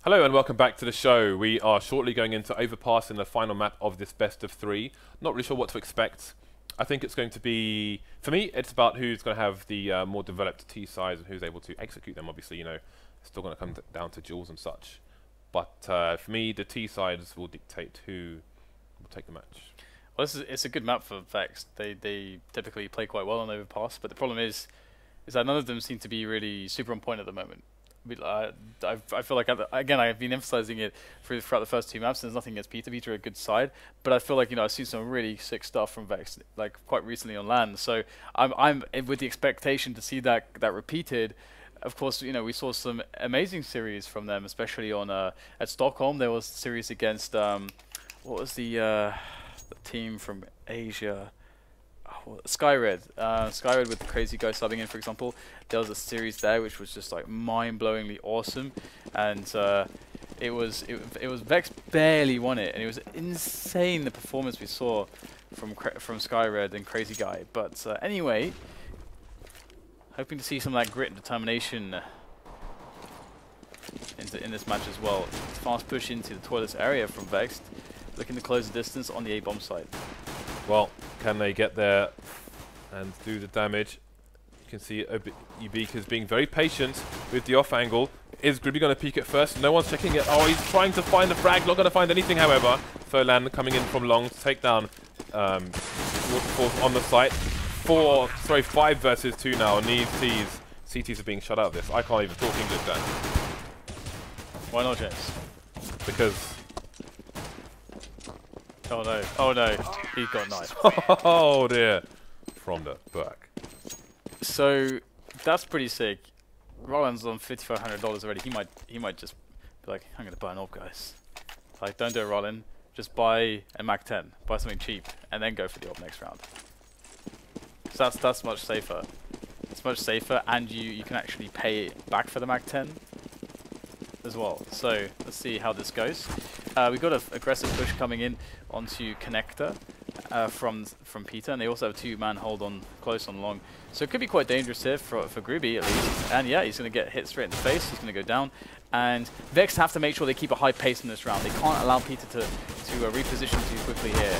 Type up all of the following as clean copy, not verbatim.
Hello and welcome back to the show. We are shortly going into Overpass in the final map of this best of 3. Not really sure what to expect. I think it's going to be, for me, it's about who's going to have the more developed T size and who's able to execute them. Obviously, you know, it's still going to come down to duels and such. But for me, the T sides will dictate who will take the match. Well, it's a good map for Vexed. They typically play quite well on Overpass, but the problem is that none of them seem to be really super on point at the moment. I feel like, again, I've been emphasizing it throughout the first 2 maps. There's nothing against PiTER. PiTER are a good side, but I feel like, you know, I've seen some really sick stuff from Vexed, like quite recently on LAN. So I'm with the expectation to see that repeated. Of course, you know, we saw some amazing series from them, especially on at Stockholm. There was a series against what was the team from Asia? Skyred. Skyred with the crazy guy subbing in, for example. There was a series there which was just like mind-blowingly awesome, and it was Vex barely won it, and it was insane the performance we saw from Skyred and Crazy Guy. But anyway, hoping to see some of that grit and determination in this match as well. Fast push into the toilets area from Vexed, looking to close the distance on the A bomb side. Well, can they get there and do the damage? You can see Ćwikliński is being very patient with the off angle. Is GruBy going to peek it first? No one's checking it. Oh, he's trying to find the frag. Not going to find anything, however. Furlan coming in from long to take down Waterfalls on the site. 5 versus 2 now. Needs T's. CTs are being shut out of this. I can't even talk English then. Why not, James? Because... Oh no, oh no, he got knifed. Oh dear. From the back. So, that's pretty sick. Rallen's on $5,500 already. He might just be like, I'm gonna buy an AWP, guys. Like, don't do a Rallen. Just buy a Mac 10. Buy something cheap, and then go for the AWP next round. So that's much safer. It's much safer, and you can actually pay back for the Mac 10 as well. So, let's see how this goes. We've got an aggressive push coming in onto connector from PiTER, and they also have 2-man hold on close on long. So it could be quite dangerous here for GruBy at least. And yeah, he's going to get hit straight in the face. He's going to go down. And Vex have to make sure they keep a high pace in this round. They can't allow PiTER to reposition too quickly here.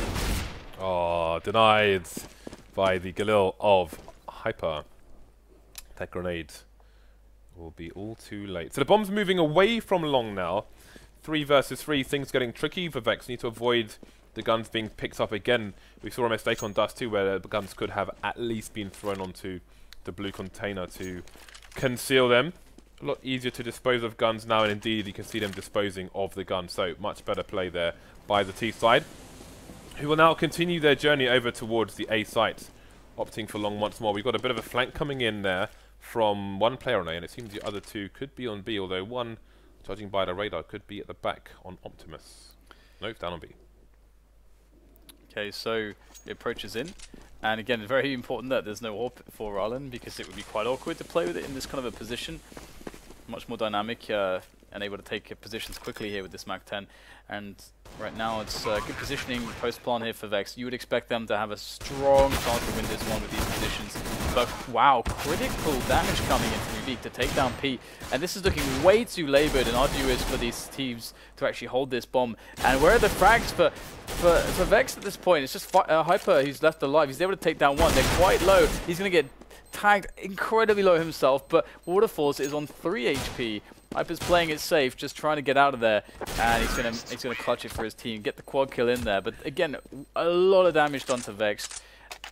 Oh, denied by the Galil of Hyper. That grenade will be all too late. So the bomb's moving away from long now. 3 versus 3, things getting tricky for Vex. Need to avoid the guns being picked up again. We saw a mistake on Dust too, where the guns could have at least been thrown onto the blue container to conceal them. A lot easier to dispose of guns now, and indeed you can see them disposing of the gun. So much better play there by the T side, who will now continue their journey over towards the A site, opting for long once more. We've got a bit of a flank coming in there from one player on A, and it seems the other 2 could be on B, although one, judging by the radar, could be at the back on Optimus. No, down on B. Okay, so the approach is in. And again, it's very important that there's no AWP for Rallen, because it would be quite awkward to play with it in this kind of a position. Much more dynamic and able to take positions quickly here with this Mac 10. And right now it's good positioning post-plan here for Vex. You would expect them to have a strong chance to win this one with these positions. But wow, critical damage coming in from Ćwikliński to take down P. And this is looking way too laboured and arduous for these teams to actually hold this bomb. And where are the frags for Vex at this point? It's just Hyper who's left alive. He's able to take down one. They're quite low. He's going to get tagged incredibly low himself, but Waterfalls is on 3 HP. Hyper's playing it safe, just trying to get out of there, and he's gonna clutch it for his team, get the quad kill in there. But again, a lot of damage done to Vex.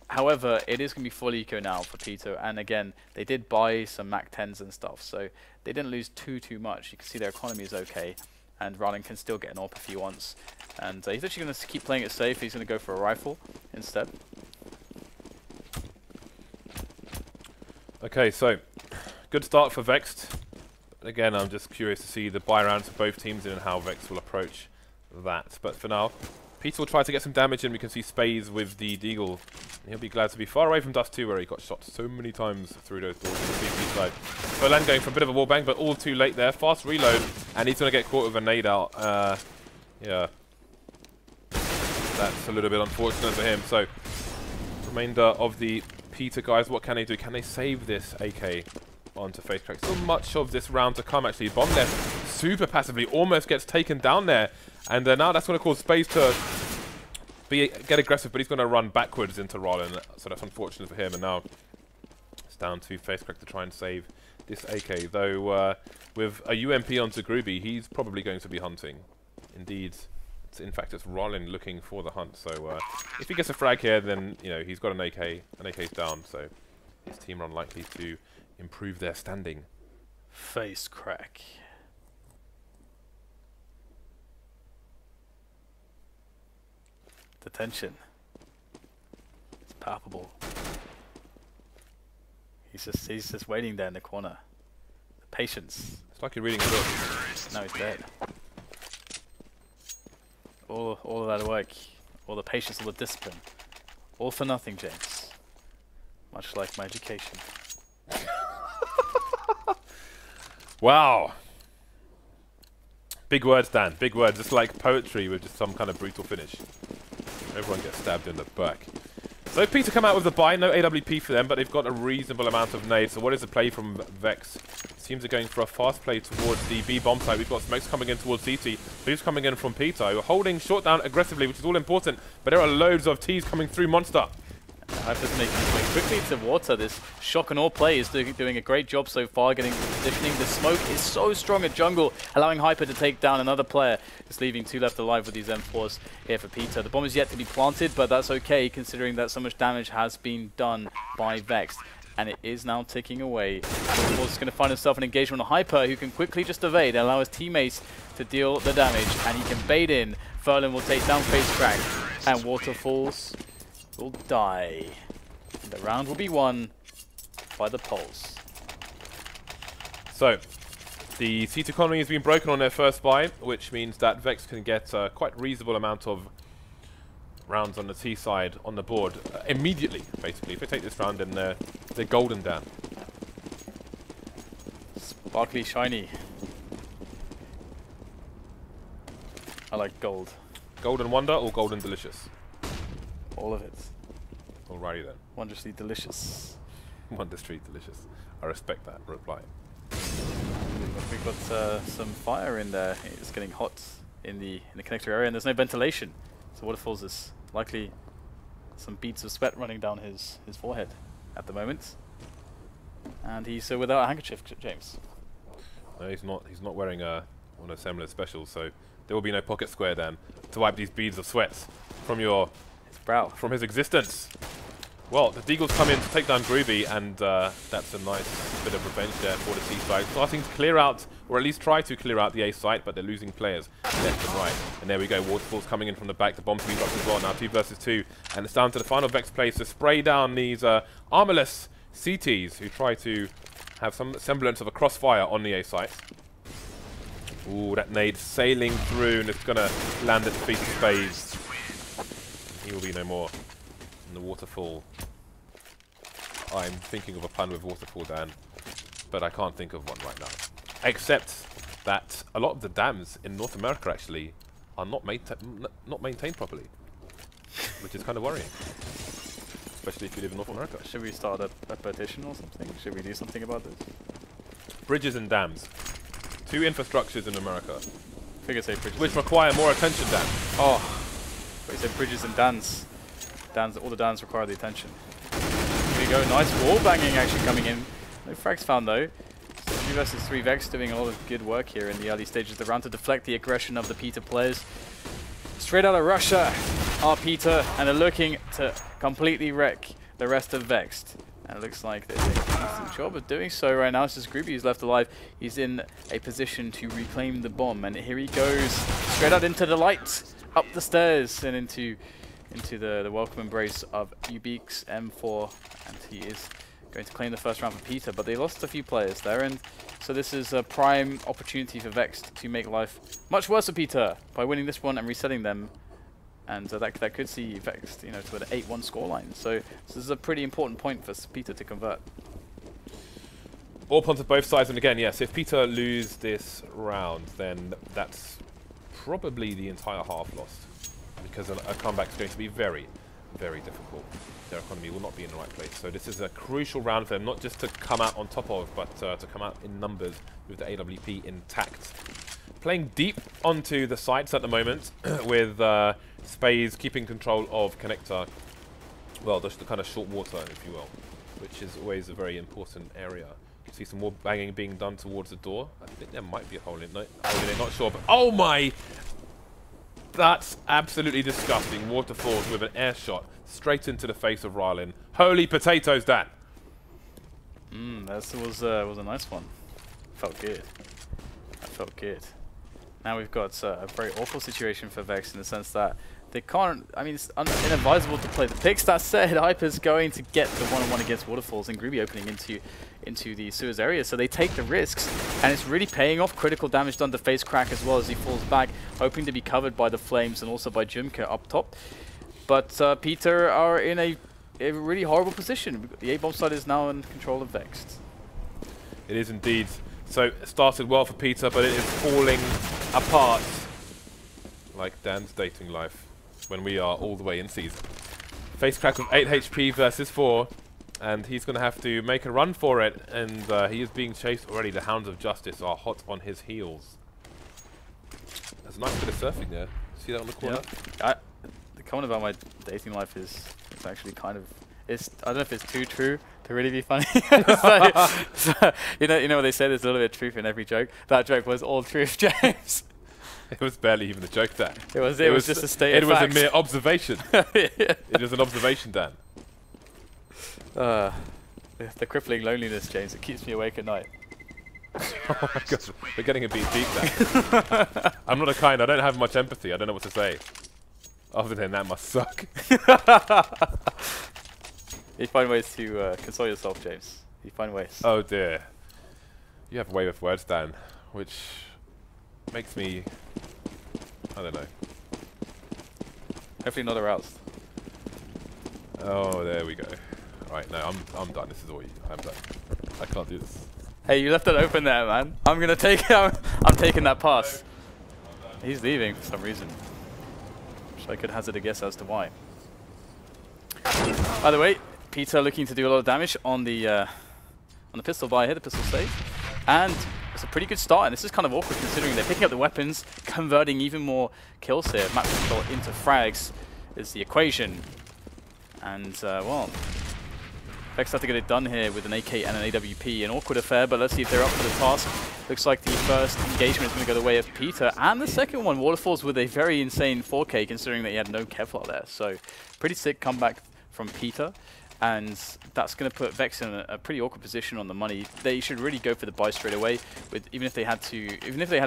However, it is gonna be full eco now for PiTER, and again, they did buy some Mac 10s and stuff, so they didn't lose too much. You can see their economy is okay, and Rallen can still get an AWP if he wants. And he's actually gonna keep playing it safe. He's gonna go for a rifle instead. Okay, so good start for Vexed. Again, I'm just curious to see the buy rounds for both teams and how Vex will approach that. But for now, PiTER will try to get some damage in. We can see spaze with the Deagle. He'll be glad to be far away from Dust 2, where he got shot so many times through those doors on the PC side. Furlan going for a bit of a wallbang, but all too late there. Fast reload, and he's going to get caught with a nade out. Yeah. That's a little bit unfortunate for him. So, remainder of the PiTER guys, what can they do? Can they save this AK onto facecrack? So much of this round to come, actually. Bomb left super passively, almost gets taken down there. And now that's going to cause spaze to get aggressive, but he's going to run backwards into rallen, so that's unfortunate for him. And now it's down to facecrack to try and save this AK, though with a UMP onto GruBy, he's probably going to be hunting. Indeed, in fact, it's rallen looking for the hunt, so if he gets a frag here, then you know he's got an AK, AK's down, so his team are unlikely to improve their standing. Facecrack. The tension. It's palpable. He's just waiting there in the corner. The patience. It's like you're reading a book. No, he's dead. All of that work, all the patience, all the discipline, all for nothing, James. Much like my education. Wow. Big words, Dan. Big words. It's like poetry with just some kind of brutal finish. Everyone gets stabbed in the back. So PiTER come out with the buy. No AWP for them, but they've got a reasonable amount of nades. So what is the play from Vex? Teams are going for a fast play towards the B bomb site. We've got smokes coming in towards CT. Blues coming in from PiTER. We're holding short down aggressively, which is all important. But there are loads of T's coming through Monster. Hyper's making his way quickly to water. This shock and awe play is doing a great job so far, getting positioning. The smoke is so strong at jungle, allowing Hyper to take down another player. Just leaving 2 left alive with these M4s here for PiTER. The bomb is yet to be planted, but that's okay, considering that so much damage has been done by Vexed. And it is now ticking away. Of course, going to find himself an engagement on Hyper, who can quickly just evade and allow his teammates to deal the damage. And he can bait in. Furlan will take down facecrack, and waterfalls will die. And the round will be won by the Poles. So, the seat economy has been broken on their first buy, which means that Vex can get a quite reasonable amount of rounds on the T side on the board immediately, basically. If they take this round, then they're golden, Dan. Sparkly, shiny. I like gold. Golden wonder or golden delicious? All of it. Alrighty then. Wondrously delicious. Wondrously delicious. I respect that reply. We've got some fire in there. It's getting hot in the connector area, and there's no ventilation. So waterfalls is likely some beads of sweat running down his forehead at the moment. And he's without a handkerchief, James. No, he's not. He's not wearing one of Semler's specials, so there will be no pocket square then to wipe these beads of sweat from his brow, from his existence. Well, the Deagles come in to take down GruBy, and that's a nice bit of revenge there for the C side. Starting to clear out, or at least try to clear out the A site, but they're losing players left and right. And there we go, waterfalls coming in from the back. The bomb's moved up as well now, 2 versus 2, and it's down to the final Vex place to spray down these armorless CTs who try to have some semblance of a crossfire on the A site. Ooh, that nade sailing through, and it's gonna land at the feet of spaze. He will be no more. And the waterfall. I'm thinking of a pun with waterfall, Dan, but I can't think of one right now. Except that a lot of the dams in North America actually are not maintained properly, which is kind of worrying, especially if you live in North America. Should we start a petition or something? Should we do something about this? Bridges and dams. 2 infrastructures in America. I think I say bridges. Which require more attention, Dan. Oh, but you said bridges and dans. All the dans require the attention. Here we go, nice wall banging actually coming in. No frags found though. So 3 versus 3 Vex doing a lot of good work here in the early stages of the round to deflect the aggression of the PiTER players. Straight out of Russia are PiTER, and they're looking to completely wreck the rest of Vexed. And it looks like they're doing a decent job of doing so right now. It's just GruBy who's left alive. He's in a position to reclaim the bomb, and here he goes, straight out into the light, up the stairs, and into the welcome embrace of Ubik's M4, and he is going to claim the first round for PiTER, but they lost a few players there, and so this is a prime opportunity for Vexed to make life much worse for PiTER by winning this one and resetting them, and that could see Vexed, to an 8-1 scoreline. So this is a pretty important point for PiTER to convert. All points on both sides, and again, yes, if PiTER lose this round, then that's probably the entire half lost, because a comeback is going to be very, very difficult. Their economy will not be in the right place. So this is a crucial round for them, not just to come out on top of, but to come out in numbers with the AWP intact. playing deep onto the sites at the moment with spaze keeping control of connector. Well, just the kind of short water, if you will, which is always a very important area. You see some more banging being done towards the door. I think there might be a hole in it. Not sure, but oh my! That's absolutely disgusting. Waterfalls with an air shot straight into the face of rallen. Holy potatoes, Dan! That was a nice one. Felt good. That felt good. Now we've got a very awful situation for Vex in the sense that they can't. I mean, it's inadvisable to play the picks. That said, Hyper's going to get the one-on-one against waterfalls and GruBy opening into the sewers area, so they take the risks, and it's really paying off. Critical damage done to facecrack as well as he falls back, hoping to be covered by the flames and also by Ćwikliński up top. But PiTER are in a really horrible position. The A-bomb side is now in control of Vexed. It is indeed. So it started well for PiTER, but it is falling apart like Dan's dating life when we are all the way in season. Facecrack with 8 HP versus 4, and he's going to have to make a run for it, and he is being chased already. The Hounds of Justice are hot on his heels. There's a nice bit of surfing there. See that on the corner? Yeah. The comment about my dating life is it's actually kind of, I don't know if it's too true to really be funny. so, you know what they say, there's a little bit of truth in every joke. That joke was all truth, James. It was barely even a joke, Dan. It was just a state of facts. It was a mere observation. It was an observation, Dan. The crippling loneliness, James, it keeps me awake at night. Oh my god, we're getting a bit deep there. I'm not I don't have much empathy, I don't know what to say. Other than that must suck. You find ways to console yourself, James. You find ways. Oh dear. You have a way with words, Dan, which makes me, I don't know. Hopefully not aroused. Oh, there we go. Right, no, I'm done. This is all I'm done. I can't do this. Hey, you left it open there, man. I'm gonna take I'm taking that pass. He's leaving for some reason. So I could hazard a guess as to why. By the way, PiTER looking to do a lot of damage on the pistol buy here, the pistol save. And it's a pretty good start, and this is kind of awkward considering they're picking up the weapons, converting even more kills here. Map control into frags is the equation. And, well, Vex have to get it done here with an AK and an AWP. An awkward affair, but let's see if they're up for the task. Looks like the first engagement is going to go the way of PiTER, and the second one, Waterfalls, with a very insane 4K considering that he had no Kevlar there. So, pretty sick comeback from PiTER. And that's going to put Vex in a pretty awkward position on the money. They should really go for the buy straight away, even if they had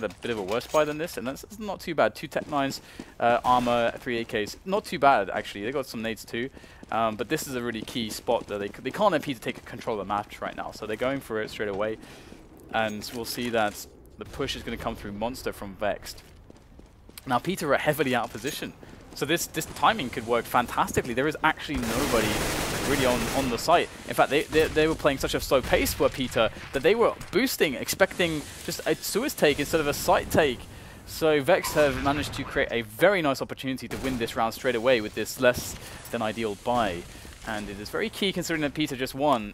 a bit of a worse buy than this, and that's not too bad. 2 Tech 9s, armor, 3 AKs, not too bad actually. They got some nades too, but this is a really key spot that they can't let PiTER take control of the match right now, so they're going for it straight away, and we'll see that the push is going to come through Monster from Vexed. Now PiTER are heavily out of position, so this timing could work fantastically. There is actually nobody really on the site. In fact, they were playing such a slow pace for PiTER that they were boosting, expecting just a sewers take instead of a site take. So Vex have managed to create a very nice opportunity to win this round straight away with this less than ideal buy. And it is very key considering that PiTER just won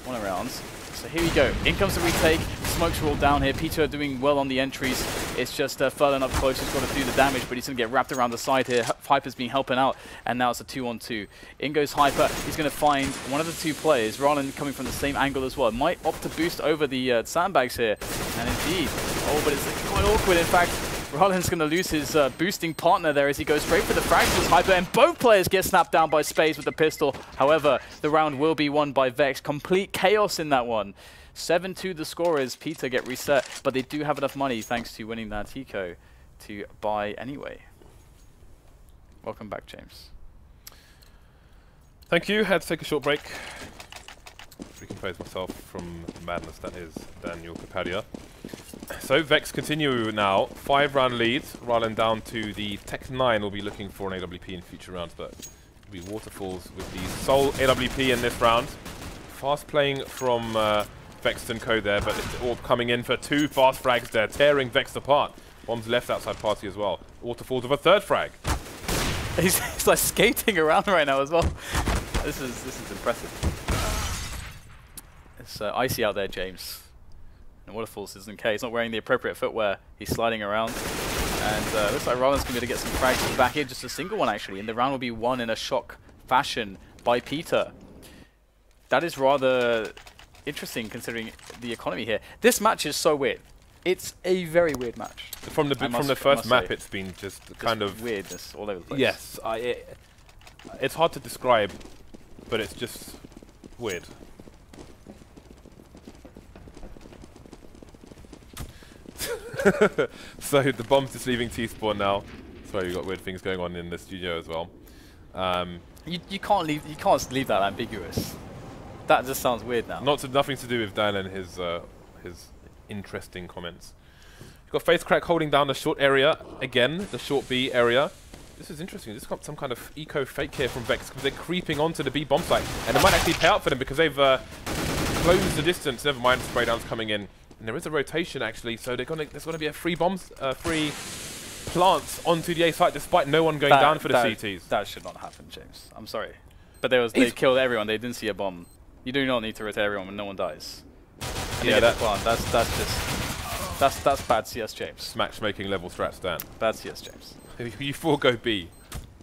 one of rounds. So here we go. In comes the retake. Smokes roll down here. PiTER doing well on the entries. It's just Furlan up close who's got to do the damage, but he's going to get wrapped around the side here. Hyper's been helping out, and now it's a 2-on-2. In goes Hyper. He's going to find one of the 2 players. Rallen coming from the same angle as well. Might opt to boost over the sandbags here. And indeed. Oh, but it's quite awkward. In fact, Rallen's going to lose his boosting partner there as he goes straight for the fractures. Hyper, and both players get snapped down by spaze with the pistol. However, the round will be won by Vex. Complete chaos in that one. 7-2 the score is. PiTER get reset, but they do have enough money thanks to winning that eco to buy anyway. Welcome back, James. Thank you. Had to take a short break. Recompose myself from the madness that is Daniel Kapadia. So Vex continue now. 5-round lead. Rallen down to the Tech 9 will be looking for an AWP in future rounds, but it'll be Waterfalls with the sole AWP in this round. Fast playing from Vexed and Co there, but it's all coming in for 2 fast frags there, tearing Vexed apart. Bombs left outside party as well. Waterfalls with a 3rd frag. He's like skating around right now as well. This is impressive. It's icy out there, James. And waterfalLLZ isn't okay. He's not wearing the appropriate footwear. He's sliding around. And looks like rallen's going to be able to get some frags back here. Just a single one, actually. And the round will be won in a shock fashion by PiTER. That is rather interesting considering the economy here. This match is so weird. It's a very weird match. From the first map, it's been just kind of weirdness all over the place. Yes, it's hard to describe, but it's just weird. So the bomb's just leaving T-spawn now. Sorry, we've got weird things going on in the studio as well. You can't leave that ambiguous. That just sounds weird now. Nothing to do with Dan and his interesting comments. You've got facecrack holding down the short area again, the short B area. This is interesting. This got some kind of eco fake here from Vex because they're creeping onto the B bomb site, and it might actually pay out for them because they've closed the distance. Never mind, spray downs coming in, and there is a rotation actually. So there's going to be a free plants onto the A site despite no one going down for the CTs. That should not happen, James. I'm sorry, but they killed everyone. They didn't see a bomb. You do not need to rotate everyone when no one dies. Yeah, that's bad CS, James. Matchmaking level strats, Dan. Bad CS, James. You four go B,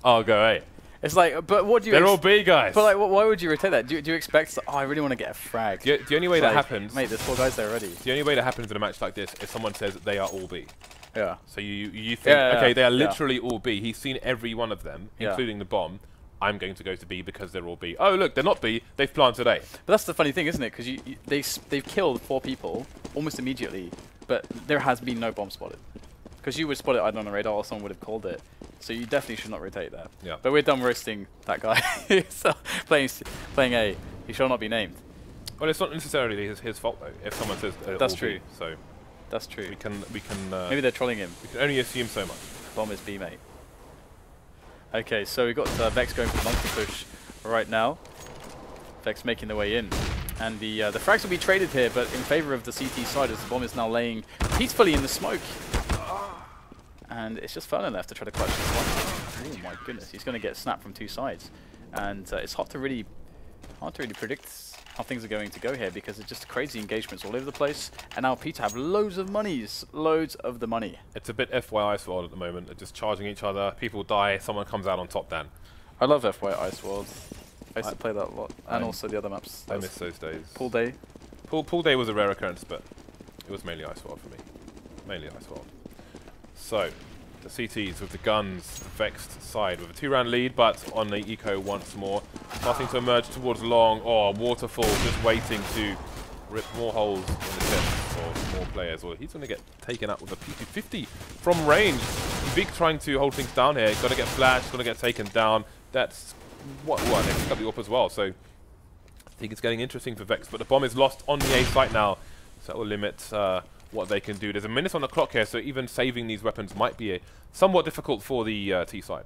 I'll go A. It's like, but what do you? They're all B guys. But like, why would you rotate that? Do you expect? Oh, I really want to get a frag. The only way that happens, mate. There's 4 guys there already. The only way that happens in a match like this is someone says they are all B. Yeah. So you think, okay, they are literally all B. He's seen every one of them, including the bomb. I'm going to go to B because they're all B. Oh, look, they're not B. They've planted A. But that's the funny thing, isn't it? Because they've killed 4 people almost immediately, but there has been no bomb spotted. Because you would spot it either on the radar or someone would have called it. So you definitely should not rotate that. Yeah. But we're done roasting that guy. So playing A. He shall not be named. Well, it's not necessarily his fault though. If someone says that's true. B, so that's true. We can. Maybe they're trolling him. We can only assume so much. Bomb is B, mate. Okay, so we've got Vex going for the monkey push right now. Vex making their way in. And the frags will be traded here, but in favor of the CT side as the bomb is now laying peacefully in the smoke. And it's just Furlan left to try to clutch this one. Oh my goodness, he's going to get snapped from 2 sides. And it's hard to really predict how things are going to go here because it's just crazy engagements all over the place. And now PiTER have loads of monies, loads of the money. It's a bit FYI Sword at the moment. They're just charging each other. People die. Someone comes out on top. Dan. I love FYI Sword. I used to play that a lot, and also the other maps. I miss those days. Pool Day. Pool Day was a rare occurrence, but it was mainly Ice World for me. Mainly Ice World. So, the CTs with the guns, the Vexed side with a 2-round lead, but on the eco once more. Starting to emerge towards long. Oh, waterfall just waiting to rip more holes in the chest for more players. Or he's going to get taken out with a PP50 from range. Big trying to hold things down here. He's going to get flashed, going to get taken down. That's what they pick up the AWP as well. So I think it's getting interesting for Vex, but the bomb is lost on the A site now, so that will limit what they can do. There's a minute on the clock here, so even saving these weapons might be somewhat difficult for the T side.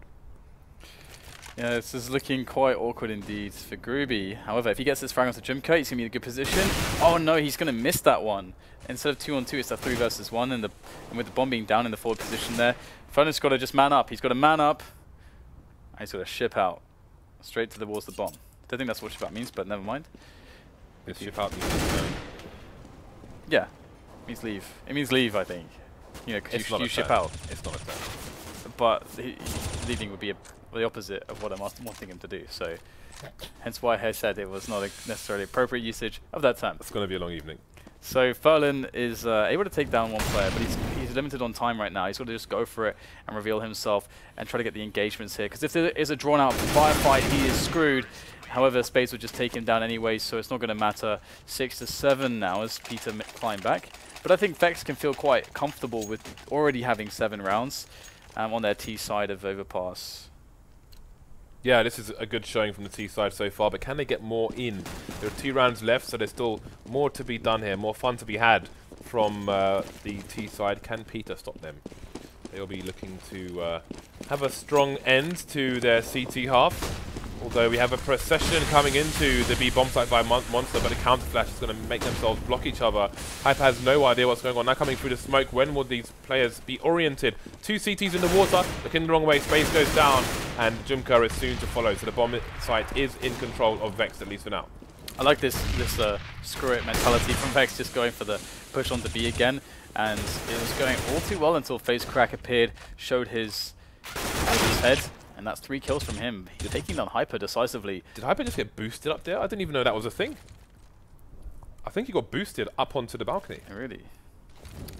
Yeah, this is looking quite awkward indeed for GruBy. However, if he gets this frag onto Ćwikliński, he's going to be in a good position. Oh no, he's going to miss that one. Instead of 2-on-2, it's a 3 versus 1, and with the bomb being down in the forward position there, Furlan's got to just man up. He's got to man up, and he's got to ship out. Straight to the walls of the bomb. Don't think that's what ship out means, but never mind. It's ship out means yeah, it means leave. It means leave, I think. You know, because you ship out. It's not a turn. But leaving would be the opposite of what I'm wanting him to do. So, hence why I said it was not a necessarily appropriate usage of that term. It's going to be a long evening. So Furlan is able to take down one player, but he's limited on time right now. He's got to just go for it and reveal himself and try to get the engagements here. Because if there is a drawn-out firefight, he is screwed. However, spaze would just take him down anyway, so it's not going to matter. 6-7 now as PiTER climb back. But I think Vex can feel quite comfortable with already having 7 rounds on their T side of Overpass. Yeah, this is a good showing from the T side so far, but can they get more in? There are 2 rounds left, so there's still more to be done here, more fun to be had from the T side. Can PiTER stop them? They'll be looking to have a strong end to their CT half. Although we have a procession coming into the B bomb site by Monster, but a counter flash is going to make themselves block each other. Hyper has no idea what's going on. Now coming through the smoke, when will these players be oriented? 2 CTs in the water, looking the wrong way, space goes down, and Ćwikliński is soon to follow. So the bomb site is in control of Vex, at least for now. I like this screw it mentality from Vex, just going for the push onto B again, and it was going all too well until facecrack appeared, showed his head, and that's 3 kills from him. He's taking down Hyper decisively. Did Hyper just get boosted up there? I didn't even know that was a thing. I think he got boosted up onto the balcony. Oh, really?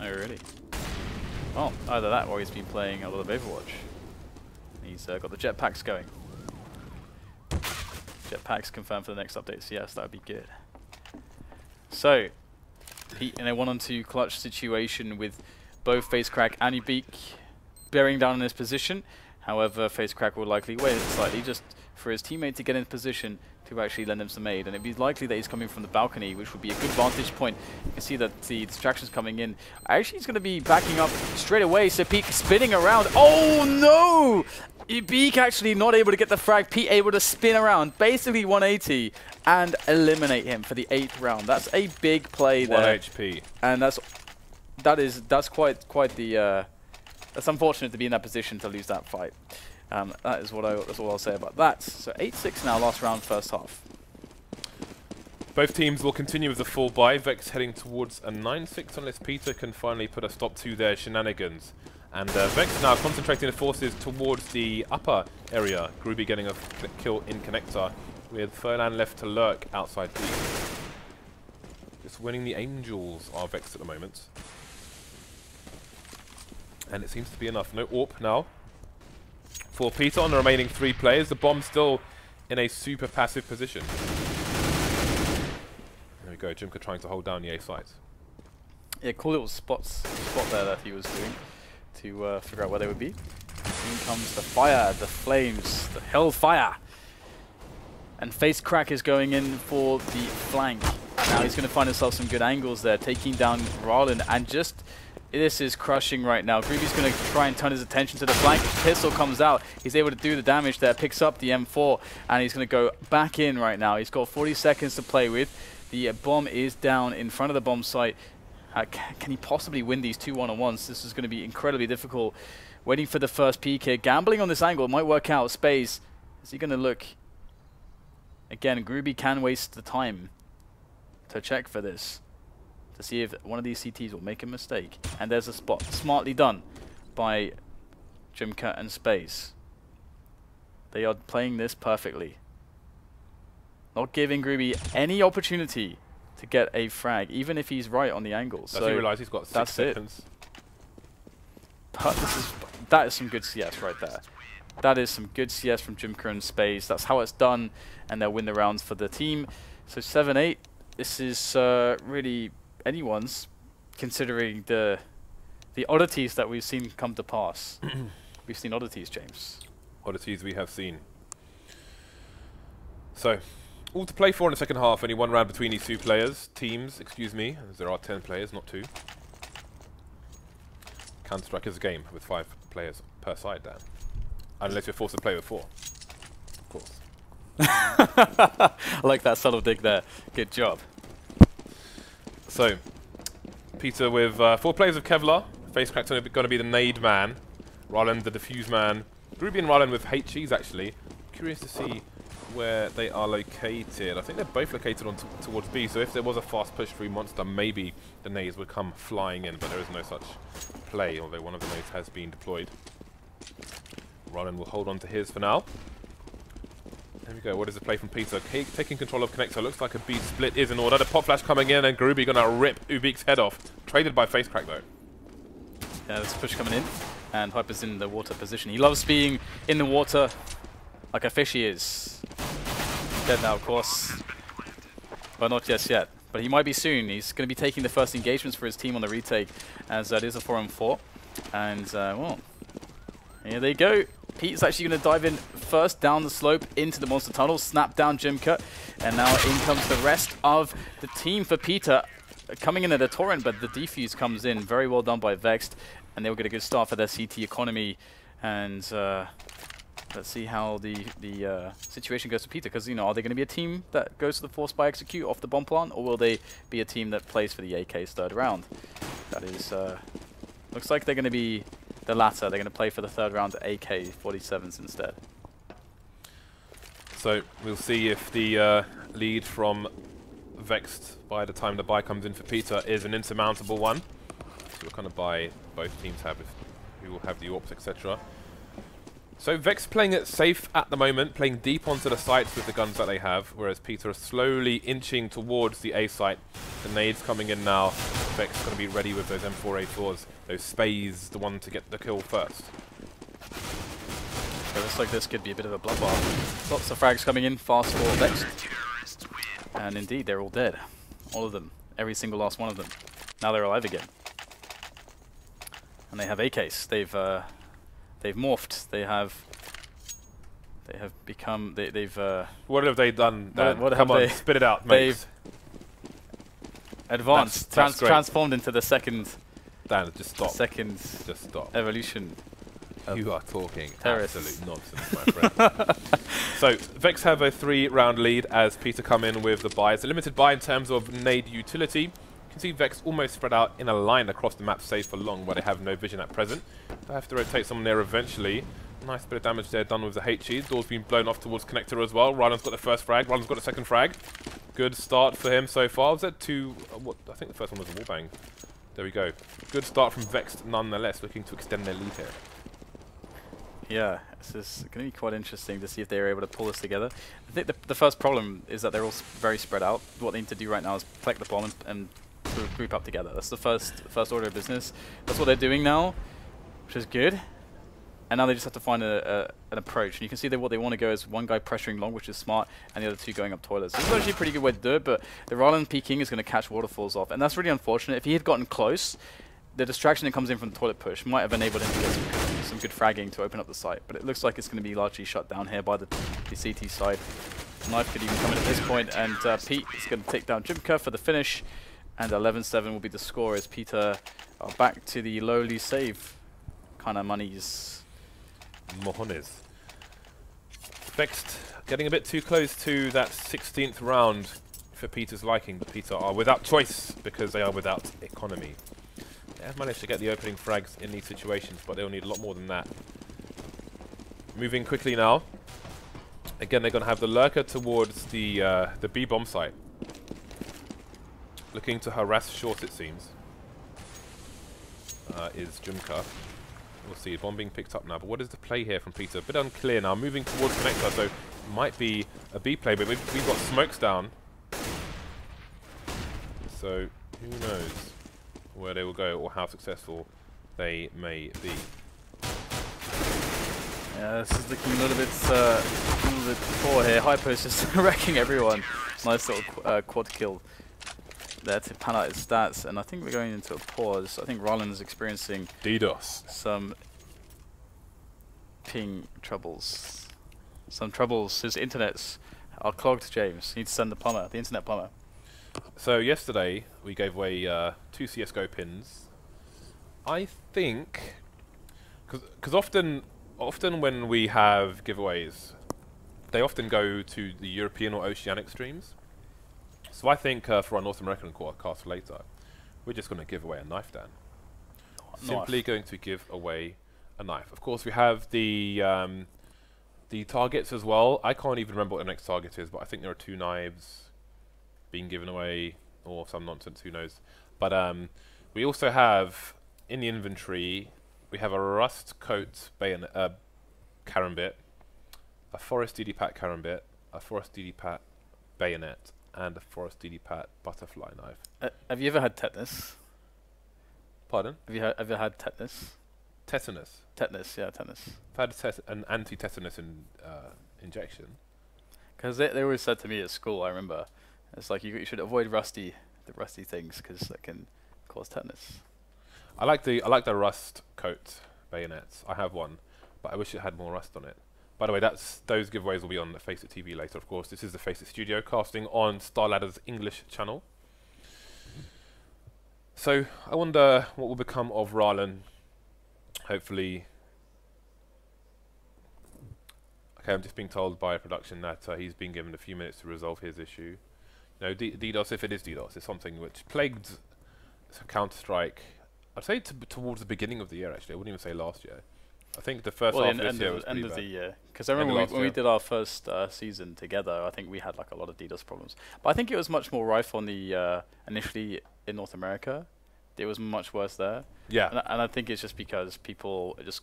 Oh, really? Well, either that or he's been playing a lot of Overwatch. He's got the jetpacks going. Jetpacks confirmed for the next updates. Yes, that would be good. So, Pete in a 1-on-2 clutch situation with both facecrack and Ubik bearing down in his position. However, facecrack will likely wait slightly just for his teammate to get in position to actually lend him some aid. And it'd be likely that he's coming from the balcony, which would be a good vantage point. You can see that the distraction's coming in. Actually, he's going to be backing up straight away. So Pete spinning around. Oh, no! Ubik actually not able to get the frag. Pete able to spin around, basically 180, and eliminate him for the 8th round. That's a big play there. 1 HP. And that's quite the... That's unfortunate to be in that position to lose that fight. That's all I'll say about that. So 8-6 now, last round, first half. Both teams will continue with the full buy. Vex heading towards a 9-6 unless PiTER can finally put a stop to their shenanigans. And Vex now concentrating the forces towards the upper area. GruBy getting a kill in connector with Furlan left to lurk outside B. Just winning the Angels are Vex at the moment. And it seems to be enough. No AWP now for PiTER on the remaining 3 players. The bomb still in a super passive position. There we go. Jimka trying to hold down the A site. Yeah, cool little spot there that he was doing to figure out where they would be. In comes the fire, the flames, the hellfire. And facecrack is going in for the flank. Now he's going to find himself some good angles there, taking down rallen, and just... This is crushing right now. GruBy's going to try and turn his attention to the flank. Pistol comes out. He's able to do the damage there, picks up the M4, and he's going to go back in right now. He's got 40 seconds to play with. The bomb is down in front of the bomb site. Can he possibly win these 2 1-on-1s? This is going to be incredibly difficult. Waiting for the first peek here. Gambling on this angle. It might work out. Spaze. Is he going to look? Again, GruBy can waste the time to check for this, to see if one of these CTs will make a mistake. And there's a spot. Smartly done by Jimka and Spaze. They are playing this perfectly. Not giving GruBy any opportunity to get a frag, even if he's right on the angle. Does he realise he's got 6 seconds? That is some good CS right there. That is some good CS from Jimka and Spaze. That's how it's done, and they'll win the rounds for the team. So 7-8. This is really anyone's, considering the oddities that we've seen come to pass. We've seen oddities, James. Oddities we have seen. So, all to play for in the second half. Only 1 round between these 2 teams, excuse me, as there are 10 players, not 2. Counter-Strike is a game with 5 players per side, Dan. Unless you're forced to play with 4, of course. I like that subtle dig there. Good job. So, PiTER with 4 players of Kevlar. Facecrack's going to be the nade man. Rallen the defuse man. GruBy and Rallen with HEs actually. Curious to see where they are located. I think they're both located on towards B, so if there was a fast push through monster, maybe the nades would come flying in, but there is no such play, although one of the nades has been deployed. Rallen will hold on to his for now. There we go. What is the play from PiTER? Taking control of connector. Looks like a B split is in order. The pop flash coming in, and GruBy gonna rip Ubik's head off. Traded by facecrack though. Yeah, there's a push coming in, and Hyper's in the water position. He loves being in the water like a fish he is. Dead now, of course. But not just yet. But he might be soon. He's going to be taking the first engagements for his team on the retake, as that is a 4-on-4. And, well, here they go. Pete's actually going to dive in first down the slope into the monster tunnel, snap down Jimka, and now in comes the rest of the team for PiTER. Coming in at a torrent, but the defuse comes in. Very well done by Vexed, and they'll get a good start for their CT economy. And let's see how the situation goes for PiTER, because, you know, are they going to be a team that goes to the force by execute off the bomb plant, or will they be a team that plays for the AK's third round? That is, looks like they're going to be the latter. They're going to play for the third round AK-47s instead. So we'll see if the lead from Vexed by the time the buy comes in for PiTER is an insurmountable one. So what kind of buy both teams have, who will have the AWPs, etc. So Vexed playing it safe at the moment, playing deep onto the sites with the guns that they have, whereas PiTER is slowly inching towards the A site. The nades coming in now. Vexed going to be ready with those M4A4s, those spaze, the one to get the kill first. So it looks like this could be a bit of a bloodbath. Lots of frags coming in fast for Vexed. And indeed, they're all dead. All of them. Every single last one of them. Now they're alive again. And they have AKs. They've morphed. They have become. They've. What have they done? Dan? What Come have on, they? spit it out, mate. They've advanced, that's transformed into the second. Dan, just stop. Second. Just stop. Evolution. You are talking terrorists. absolute nonsense, my friend. So, Vex have a 3-round lead as PiTER come in with the buy. It's a limited buy in terms of nade utility. You can see Vex almost spread out in a line across the map, save for long, where they have no vision at present. They have to rotate someone there eventually. Nice bit of damage there done with the HE. Door's been blown off towards connector as well. Rallen's got the first frag. Rallen's got the second frag. Good start for him so far. Was that two? What? I think the first one was a wallbang. There we go. Good start from Vexed nonetheless, looking to extend their lead here. Yeah, this is going to be quite interesting to see if they're able to pull this together. I think the first problem is that they're all very spread out. What they need to do right now is collect the bomb and sort of group up together. That's the first order of business. That's what they're doing now, which is good. And now they just have to find an approach. And you can see that what they want to go is one guy pressuring long, which is smart, and the other two going up toilets. This is actually a pretty good way to do it, but the Rallen peeking is going to catch waterfalls off. And that's really unfortunate. If he had gotten close, the distraction that comes in from the toilet push might have enabled him to get some good fragging to open up the site. But it looks like it's going to be largely shut down here by the CT side. Knife could even come in at this point, and Pete is going to take down Ćwikliński for the finish. And 11-7 will be the score as PiTER are back to the lowly save kind of monies. Mojones. Vexed getting a bit too close to that 16th round for PiTER's liking, but PiTER are without choice because they are without economy. They have managed to get the opening frags in these situations, but they'll need a lot more than that. Moving quickly now. Again, they're going to have the lurker towards the B bomb site. Looking to harass short, it seems. Is Ćwikliński. We'll see, bomb being picked up now, but what is the play here from PiTER? A bit unclear now, moving towards connector, so might be a B play, but we've got smokes down. So, who knows where they will go or how successful they may be. Yeah, this is looking a little bit poor here. Hypo is just wrecking everyone. Nice little quad kill there to pan out his stats, and I think we're going into a pause. I think Rallen is experiencing DDoS. some ping troubles. Some troubles. His internets are clogged, James. You need to send the internet plumber. So yesterday we gave away 2 CSGO pins. I think, because often when we have giveaways, they often go to the European or Oceanic streams. So I think for our North American cast later, we're just going to give away a knife, Dan. Simply going to give away a knife. Of course, we have the targets as well. I can't even remember what the next target is, but I think there are 2 knives being given away, or some nonsense, who knows. But we also have, in the inventory, we have a rust coat bayonet, karambit, a forest DD-pat karambit, a forest DD-pat bayonet, and a forest DD-pat butterfly knife. Have you ever had tetanus? Pardon? Have you ever had tetanus? Tetanus? Tetanus, yeah, tetanus. I've had an anti-tetanus injection. Because they always said to me at school, I remember, it's like you should avoid the rusty things because that can cause tetanus. I like the rust coat bayonets. I have one, but I wish it had more rust on it. By the way, those giveaways will be on the Faceit TV later, of course. This is the Faceit Studio casting on StarLadder's English channel. So I wonder what will become of Rallen. Hopefully. Okay, I'm just being told by production that he's been given a few minutes to resolve his issue. No, DDoS, if it is DDoS, it's something which plagued Counter-Strike, I'd say towards the beginning of the year, actually. I wouldn't even say last year. I think the first half of this year was pretty end of bad. the year. Because I remember when we did our first season together, I think we had like a lot of DDoS problems. But I think it was much more rife on the initially in North America. It was much worse there. Yeah. And I think it's just because people just,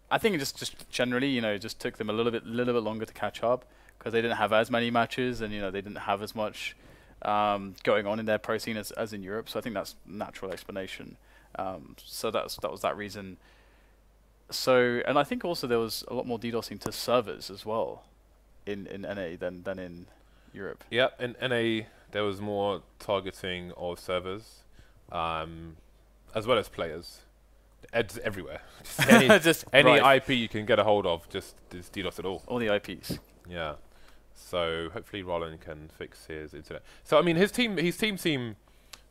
I think it just generally, you know, just took them a little bit longer to catch up because they didn't have as many matches and, you know, they didn't have as much going on in their pro scene as in Europe. So I think that's a natural explanation. So that was that reason. So, and I think also there was a lot more DDoSing to servers as well in NA than in Europe. Yeah, in NA there was more targeting of servers, as well as players. Ads everywhere. Just any IP you can get a hold of, just DDoS it all. All the IPs. Yeah. So hopefully rallen can fix his internet. So I mean, his team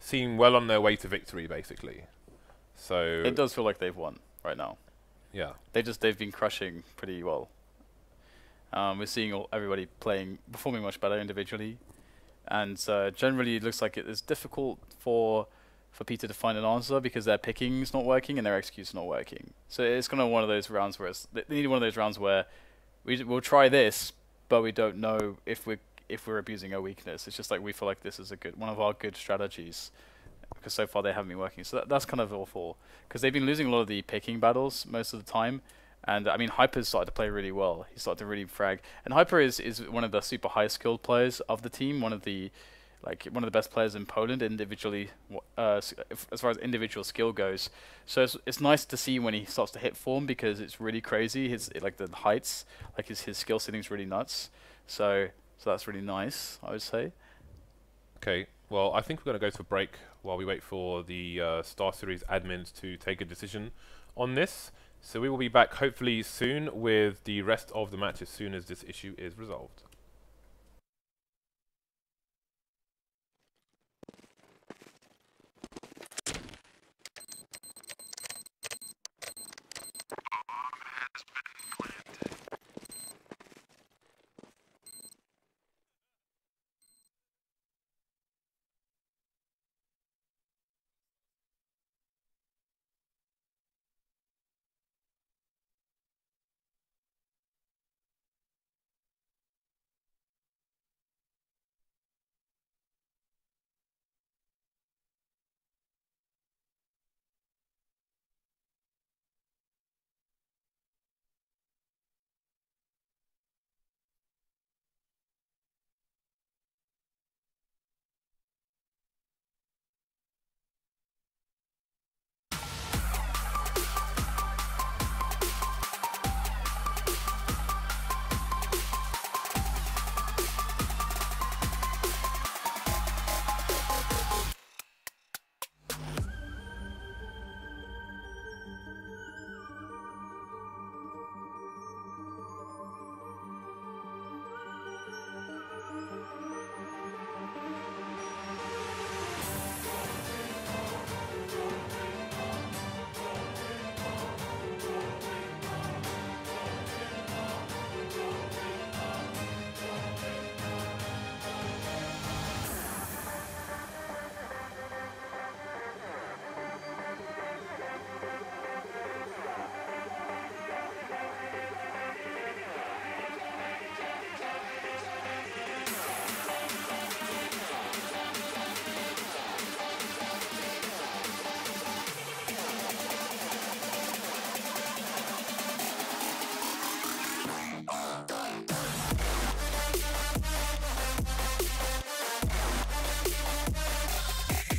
seem well on their way to victory, basically. So it does feel like they've won right now. Yeah. They've been crushing pretty well. We're seeing everybody performing much better individually, and generally it looks like it is difficult for PiTER to find an answer because their picking's not working and their execute's not working. So it's kind of one of those rounds where they need one of those rounds where we'll try this, but we don't know if we're abusing a weakness. It's just like we feel like this is one of our good strategies. Because so far they haven't been working, so that's kind of awful. Because they've been losing a lot of the picking battles most of the time, and I mean Hyper's started to play really well. He started to really frag, and Hyper is one of the super high skilled players of the team, one of the best players in Poland individually, as far as individual skill goes. So it's nice to see when he starts to hit form because it's really crazy. The heights, like his skill setting's really nuts. So that's really nice, I would say. Okay. Well, I think we're going to go to a break while we wait for the StarSeries admins to take a decision on this. So we will be back hopefully soon with the rest of the match as soon as this issue is resolved.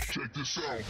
Check this out.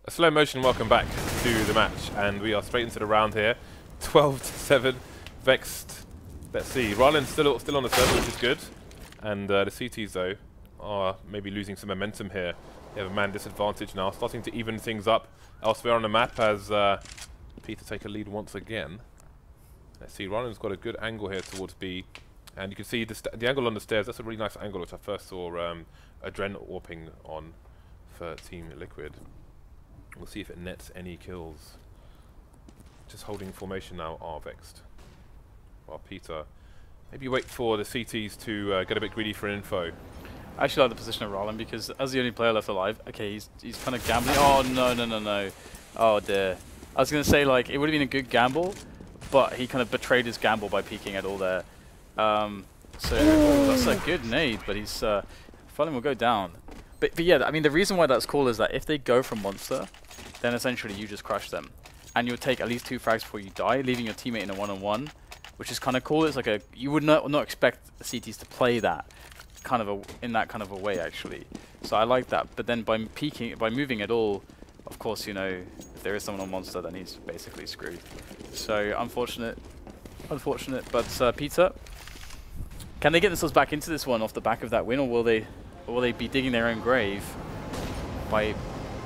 A slow motion welcome back to the match, and we are straight into the round here. 12-7, Vexed. Let's see, rallen's still on the server, which is good. And the CTs, though, are maybe losing some momentum here. They have a man disadvantage now, starting to even things up elsewhere on the map as PiTER take a lead once again. Let's see, rallen's got a good angle here towards B. And you can see the angle on the stairs. That's a really nice angle, which I first saw Adren warping on for Team Liquid. We'll see if it nets any kills. Just holding formation now are Vexed. While PiTER maybe wait for the CTs to get a bit greedy for info. I actually like the position of Rallen because as the only player left alive, okay, he's kind of gambling. Oh no. Oh dear. I was gonna say like it would have been a good gamble, but he kind of betrayed his gamble by peeking at all there. So that's a good nade, but he's Furlan will go down. But yeah, I mean the reason why that's cool is that if they go from monster, then essentially you just crush them, and you'll take at least 2 frags before you die, leaving your teammate in a 1-on-1, which is kind of cool. It's like you would not expect the CTs to play that kind of in that kind of a way actually. So I like that. But then by moving at all, of course, you know, if there is someone on monster, then he's basically screwed. So unfortunate. But PiTER, can they get themselves back into this one off the back of that win, or will they be digging their own grave by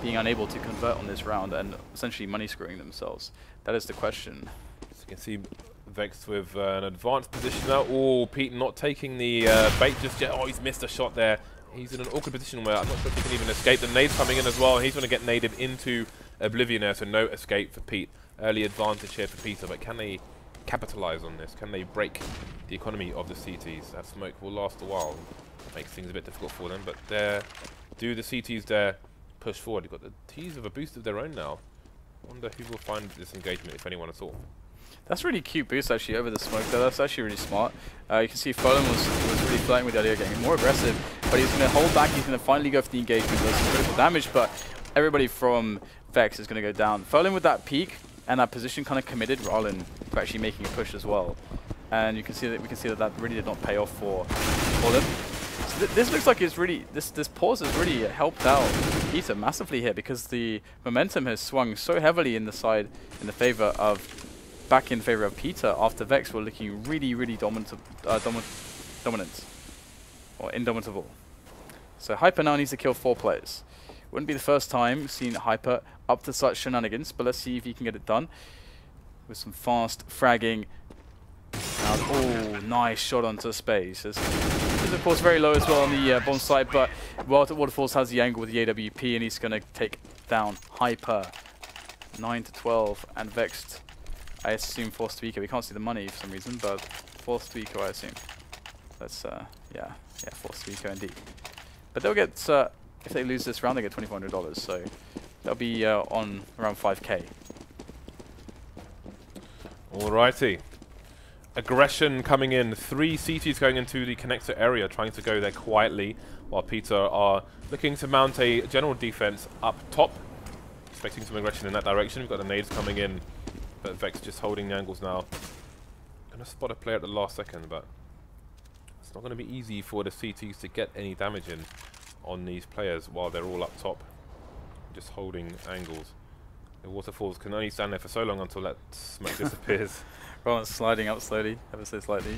being unable to convert on this round and essentially money screwing themselves? That is the question. So you can see Vexed with an advanced position now. Oh, Pete not taking the bait just yet. Oh, he's missed a shot there. He's in an awkward position where I'm not sure if he can even escape. The nade's coming in as well. He's going to get naded into Oblivion there, so no escape for Pete. Early advantage here for PiTER, but can they capitalize on this? Can they break the economy of the CTs? That smoke will last a while. Makes things a bit difficult for them, but do the CTs there push forward? You've got the T's of a boost of their own now. Wonder who will find this engagement, if anyone at all. That's a really cute boost actually over the smoke there. That's actually really smart. You can see Furlan was really flirting with the idea of getting more aggressive, but he's going to hold back. He's going to finally go for the engagement. Does some critical damage, but everybody from Vex is going to go down. Furlan with that peak and that position kind of committed Rallen to actually making a push as well. And you can see that that really did not pay off for him. So this looks like it's really this pause has really helped out PiTER massively here, because the momentum has swung so heavily in the favor of PiTER after Vex were looking really dominant or indomitable. So Hyper now needs to kill 4 players. Wouldn't be the first time we've seen Hyper up to such shenanigans, but let's see if he can get it done with some fast fragging. Oh, nice shot onto spaze. This is of course very low as well on the bomb side, but waterfalLLZ has the angle with the AWP, and he's going to take down Hyper. 9-12, and Vexed, I assume, forced Ćwikliński. We can't see the money for some reason, but forced Ćwikliński, I assume. That's yeah, forced Ćwikliński indeed. But they'll get if they lose this round, they get $2,400. So they'll be on around 5K. Alrighty. Aggression coming in. 3 CTs going into the connector area, trying to go there quietly, while PiTER are looking to mount a general defense up top, expecting some aggression in that direction. We've got the nades coming in, but Vex just holding the angles now. Gonna spot a player at the last second, but it's not going to be easy for the CTs to get any damage in on these players while they're all up top, just holding angles. The waterfalls can only stand there for so long until that smoke disappears. Well, sliding up slowly, ever so slightly.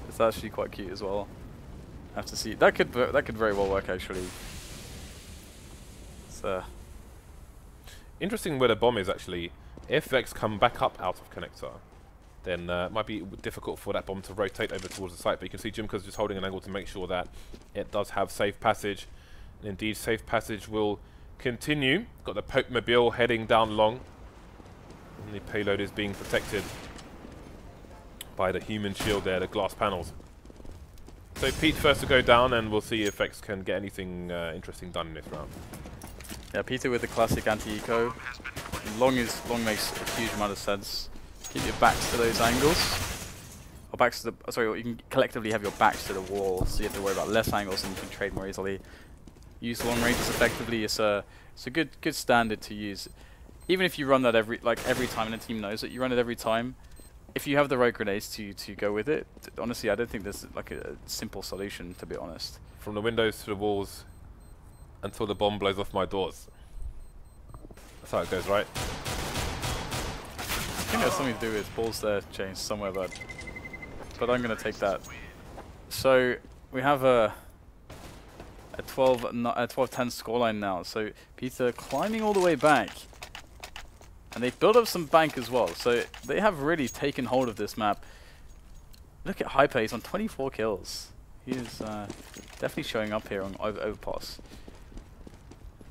It's actually quite cute as well. I have to see. That could very well work actually. It's interesting where the bomb is actually. If Vex come back up out of connector, then it might be difficult for that bomb to rotate over towards the site. But you can see Jimka's just holding an angle to make sure that it does have safe passage. And indeed, safe passage will continue. Got the Pope Mobile heading down long. And the payload is being protected by the human shield there, the glass panels. So Pete first to go down, and we'll see if Vex can get anything interesting done in this round. Yeah, PiTER with the classic anti-eco. Long makes a huge amount of sense. Keep your backs to those angles. Or backs to the, sorry, you can collectively have your backs to the wall, so you have to worry about less angles and you can trade more easily. Use long ranges effectively. It's a good standard to use. Even if you run that every time, and the team knows that you run it every time, if you have the right grenades to go with it, honestly, I don't think there's like a simple solution, to be honest. From the windows to the walls, until the bomb blows off my doors. That's how it goes, right? I think it has something to do with balls there changed somewhere, but I'm going to take that. So we have a 12-10 scoreline now. So PiTER climbing all the way back. And they've built up some bank as well. So they have really taken hold of this map. Look at Hyper, he's on 24 kills. He is definitely showing up here on Overpass.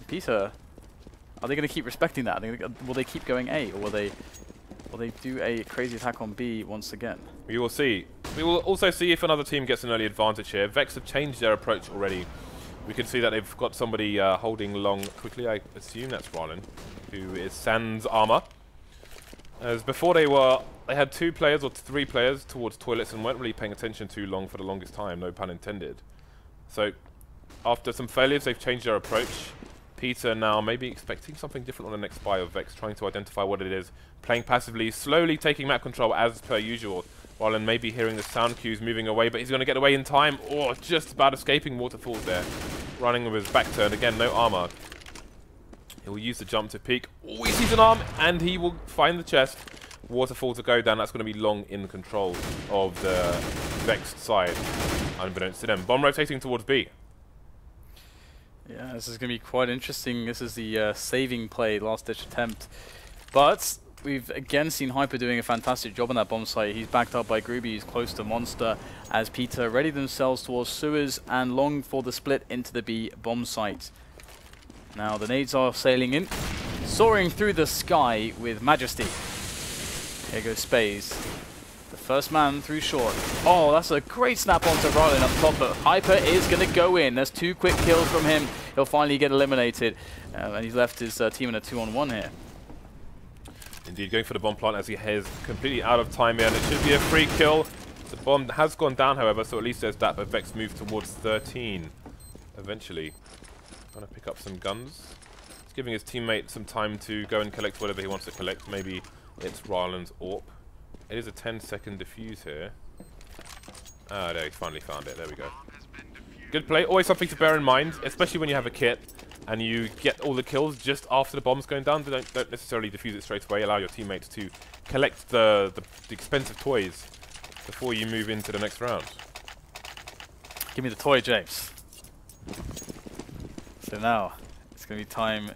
PiTER, are they going to keep respecting that? Will they keep going A, or will they do a crazy attack on B once again? We will see. We will also see if another team gets an early advantage here. Vex have changed their approach already. We can see that they've got somebody holding long quickly. I assume that's rallen, who is sans armor. As before they had 2 players or 3 players towards toilets and weren't really paying attention too long for the longest time, no pun intended. So after some failures, they've changed their approach. PiTER now maybe expecting something different on the next buy of Vex, trying to identify what it is, playing passively, slowly taking map control as per usual, while then maybe hearing the sound cues moving away, but he's going to get away in time, or just about escaping waterfalls there. Running with his back turned, again, no armor. He'll use the jump to peek. Oh, he sees an arm, and he will find the chest. Waterfall to go down. That's going to be long in control of the Vexed side, unbeknownst to them. Bomb rotating towards B. Yeah, this is going to be quite interesting. This is the saving play, last-ditch attempt. But we've again seen Hyper doing a fantastic job on that bomb site. He's backed up by GruBy. He's close to Monster as PiTER ready themselves towards sewers and long for the split into the B bomb site. Now the nades are sailing in, soaring through the sky with majesty. Here goes spaze. The first man through short. Oh, that's a great snap onto rallen up top, but Hyper is going to go in. There's 2 quick kills from him. He'll finally get eliminated. And he's left his team in a 2-on-1 here. Indeed, going for the bomb plant as he is completely out of time here, and it should be a free kill. The bomb has gone down, however, so at least there's that, but Vex moves towards 13 eventually. Trying to pick up some guns. He's giving his teammate some time to go and collect whatever he wants to collect. Maybe it's rallen's AWP. It is a 10-second defuse here. Ah, there, he finally found it. There we go. Good play. Always something to bear in mind, especially when you have a kit and you get all the kills just after the bomb's going down. Don't necessarily defuse it straight away. Allow your teammates to collect the expensive toys before you move into the next round. Give me the toy, James. So now it's going to be time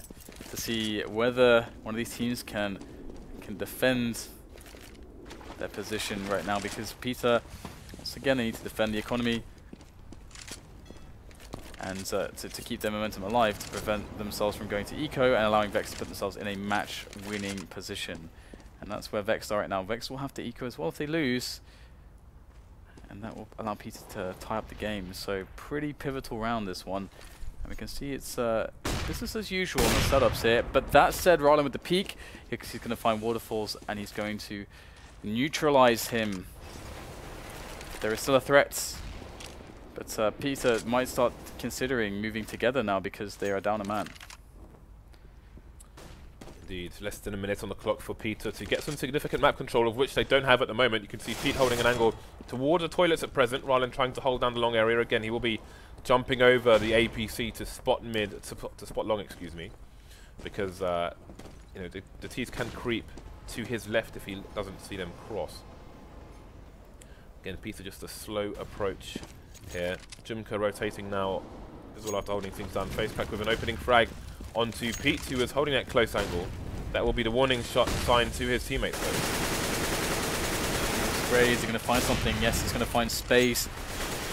to see whether one of these teams can defend their position right now, because PiTER, once again, they need to defend the economy and to keep their momentum alive, to prevent themselves from going to eco and allowing Vex to put themselves in a match-winning position. And that's where Vex are right now. Vex will have to eco as well if they lose, and that will allow PiTER to tie up the game. So pretty pivotal round, this one. And we can see it's business as usual on the setups here. But that said, rallen with the peek, because he's going to find waterfalls and he's going to neutralize him. There is still a threat, but PiTER might start considering moving together now because they are down a man. Indeed, less than a minute on the clock for PiTER to get some significant map control, of which they don't have at the moment. You can see Pete holding an angle towards the toilets at present, rallen trying to hold down the long area. Again, he will be jumping over the APC to spot mid, to spot long, excuse me, because you know, the T's can creep to his left if he doesn't see them cross. Again, PiTER just a slow approach here. Jimka rotating now as well after holding things down. Facecrack with an opening frag onto Pete, who is holding at close angle. That will be the warning shot assigned to his teammates. Spray, is he going to find something? Yes, he's going to find space.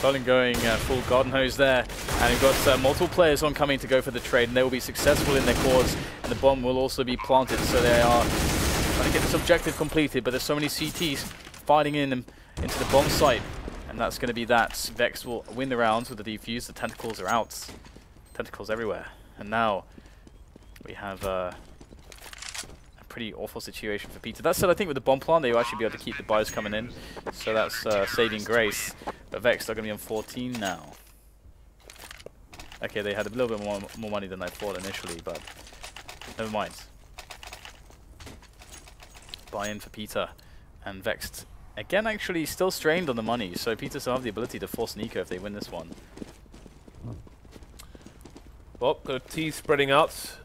Furlan going full garden hose there, and we've got multiple players oncoming to go for the trade, and they will be successful in their cause, and the bomb will also be planted, so they are trying to get this objective completed, but there's so many CTs fighting in into the bomb site, and that's going to be that. Vex will win the rounds with the defuse. The tentacles are out. Tentacles everywhere. And now we have a pretty awful situation for PiTER. That said, I think with the bomb plant, they will actually be able to keep the buys coming in. So that's saving grace. But Vex are going to be on 14 now. Okay, they had a little bit more money than I thought initially, but never mind. Buy-in for PiTER. And Vexed, again, actually still strained on the money. So PiTER still have the ability to force an eco if they win this one. Well, got a T spreading out.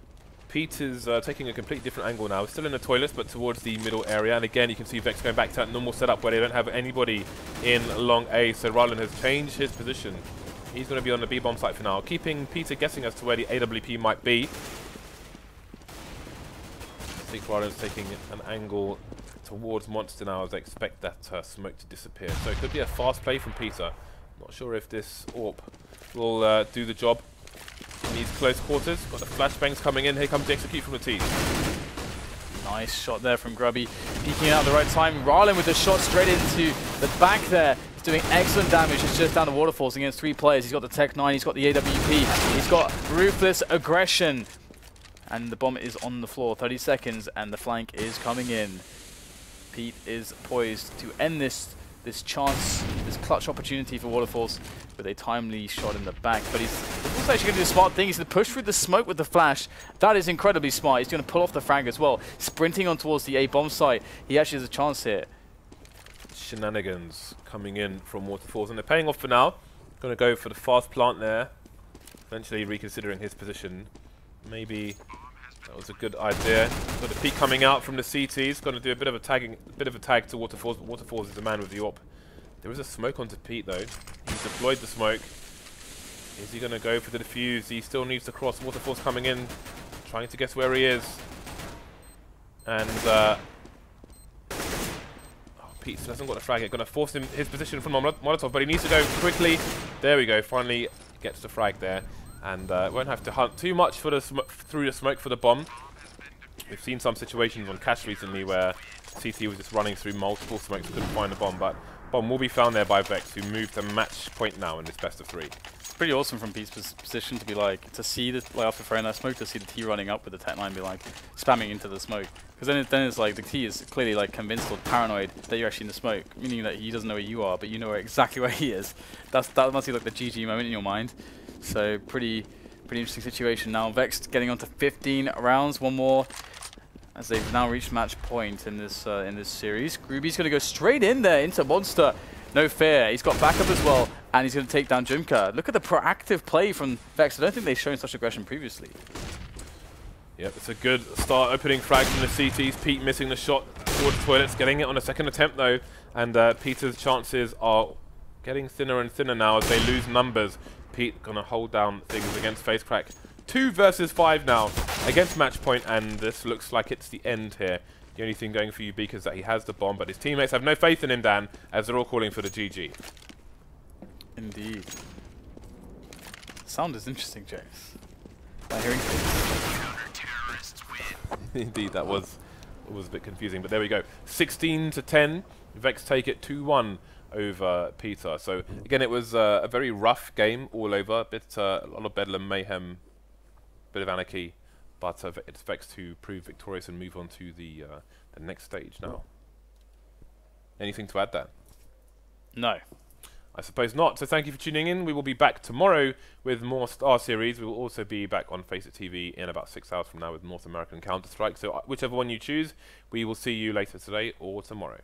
Pete is taking a completely different angle now. Still in the toilets, but towards the middle area. And again, you can see Vex going back to that normal setup where they don't have anybody in long A. So rallen has changed his position. He's going to be on the B-bomb site for now, keeping Peter guessing as to where the AWP might be. I think rallen's taking an angle towards Monster now as they expect that smoke to disappear. So it could be a fast play from Peter. Not sure if this AWP will do the job in these close quarters. Got the flashbangs coming in. Here comes the execute from the team. Nice shot there from GruBy, peeking out at the right time. rallen with the shot straight into the back there. He's doing excellent damage. It's just down to waterfalls against 3 players. He's got the Tech 9, he's got the AWP, he's got ruthless aggression. And the bomb is on the floor. 30 seconds, and the flank is coming in. Pete is poised to end this chance, this clutch opportunity for waterfalls with a timely shot in the back. But he's also actually going to do a smart thing. He's going to push through the smoke with the flash. That is incredibly smart. He's going to pull off the frag as well. Sprinting on towards the A bomb site. He actually has a chance here. Shenanigans coming in from waterfalls, and they're paying off for now. Going to go for the fast plant there. Eventually reconsidering his position. Maybe that was a good idea. Got the peek coming out from the CTs. Going to do a bit of a tag to waterfalls. But waterfalls is the man with the AWP. There is a smoke onto Pete though. He's deployed the smoke. Is he going to go for the defuse? He still needs to cross. Waterfalls coming in, trying to guess where he is. And Pete hasn't got the frag yet. Going to force him his position from Molotov, but he needs to go quickly. There we go. Finally gets the frag there. And won't have to hunt too much for the through the smoke for the bomb. We've seen some situations on Cash recently where CT was just running through multiple smokes and couldn't find the bomb, but bomb will be found there by Vex, who moved to match point now in this best of 3. It's pretty awesome from Pete's position to be like, to see the, like after throwing that smoke, to see the T running up with the Tech 9 be like, spamming into the smoke. Because then it's like, the T is clearly like convinced or paranoid that you're actually in the smoke, meaning that he doesn't know where you are, but you know exactly where he is. That must be like the GG moment in your mind. So pretty interesting situation now. Vexed getting on to 15 rounds, one more, as they've now reached match point in this series. GruBy's going to go straight in there into Monster. No fear. He's got backup as well, and he's going to take down Jimka. Look at the proactive play from Vexed. I don't think they've shown such aggression previously. Yep, it's a good start opening frag from the CTs. Pete missing the shot towards the toilets, getting it on a second attempt though, and Peter's chances are getting thinner and thinner now as they lose numbers. Pete gonna hold down things against facecrack. 2 versus 5 now against match point, and this looks like it's the end here. The only thing going for UB is that he has the bomb, but his teammates have no faith in him, Dan, as they're all calling for the GG. Indeed. Sound is interesting, James. Am I hearing things? Indeed, that was a bit confusing, but there we go. 16-10. Vex take it 2-1 over Peter. So again, it was a very rough game all over. A lot of bedlam, mayhem, bit of anarchy, but it's Vex to prove victorious and move on to the next stage now. Anything to add there? No. I suppose not. So thank you for tuning in. We will be back tomorrow with more StarSeries. We will also be back on facecrack in about 6 hours from now with North American Counter-Strike. So whichever one you choose, we will see you later today or tomorrow.